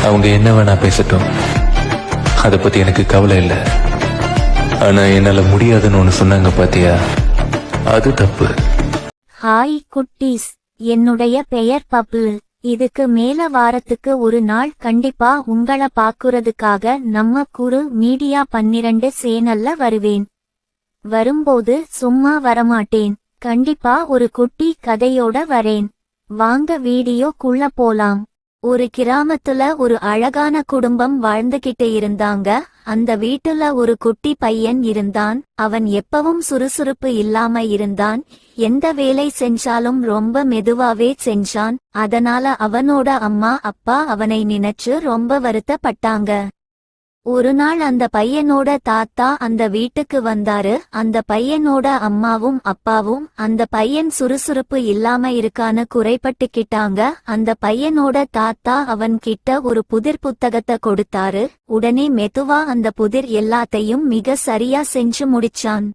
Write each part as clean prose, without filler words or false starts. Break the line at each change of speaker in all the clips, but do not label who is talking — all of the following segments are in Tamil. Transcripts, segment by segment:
அவங்க என்ன வேணா பேசட்டும், அதை பத்தி எனக்கு கவலை இல்லை. ஆனா என்னால முடியாதுன்னு ஒண்ணு சொன்னாங்க பாத்தியா, அது தப்பு.
ஹாய் குட்டீஸ், என்னுடைய பெயர் பப்ளு. இதுக்கு மேல வாரத்துக்கு ஒரு நாள் கண்டிப்பா உங்கள பாக்குறதுக்காக நம்ம குரு மீடியா 12 சேனல்ல வருவேன். வரும்போது சும்மா வரமாட்டேன், கண்டிப்பா ஒரு குட்டி கதையோட வரேன். வாங்க வீடியோக்குள்ள போலாம். ஒரு கிராமத்துல ஒரு அழகான குடும்பம் வாழ்ந்துகிட்டு இருந்தாங்க. அந்த வீட்டுல ஒரு குட்டி பையன் இருந்தான். அவன் எப்பவும் சுறுசுறுப்பு இல்லாம இருந்தான். எந்த வேலை செஞ்சாலும் ரொம்ப மெதுவாவே செஞ்சான். அதனால அவனோட அம்மா அப்பா அவனை நினைச்சு ரொம்ப வருத்தப்பட்டாங்க. ஒரு நாள் அந்த பையனோட தாத்தா அந்த வீட்டுக்கு வந்தாரு. அந்த பையனோட அம்மாவும் அப்பாவும் அந்த பையன் சுறுசுறுப்பு இல்லாம இருக்கான்னு குறைபட்டுக்கிட்டாங்க. அந்த பையனோட தாத்தா அவன் கிட்ட ஒரு புதிர் புத்தகத்தை கொடுத்தாரு. உடனே மெதுவா அந்த புதிர் எல்லாத்தையும் மிக சரியா செஞ்சு முடிச்சான்.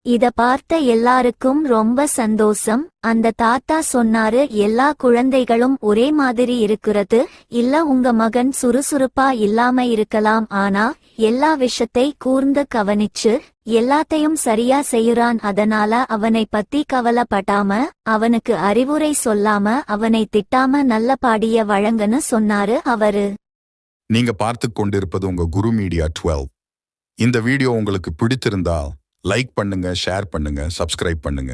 இத பார்த்த எல்லாருக்கும் ரொம்ப சந்தோஷம். அந்த தாத்தா சொன்னாரு, எல்லா குழந்தைகளும் ஒரே மாதிரி இருக்கிறது இல்ல, உங்க மகன் சுறுசுறுப்பா இல்லாம இருக்கலாம், ஆனா எல்லா விஷயத்தை கூர்ந்து கவனிச்சு எல்லாத்தையும் சரியா செய்யுறான். அதனால அவனை பத்தி கவலைப்படாம, அவனுக்கு அறிவுரை சொல்லாம, அவனை திட்டாம நல்ல பாடிய வழங்கன்னு சொன்னாரு அவரு.
நீங்க பார்த்து கொண்டிருப்பது உங்க குரு மீடியா 12. இந்த வீடியோ உங்களுக்கு பிடித்திருந்தால் லைக் பண்ணுங்க, ஷேர் பண்ணுங்க, சப்ஸ்கிரைப் பண்ணுங்க.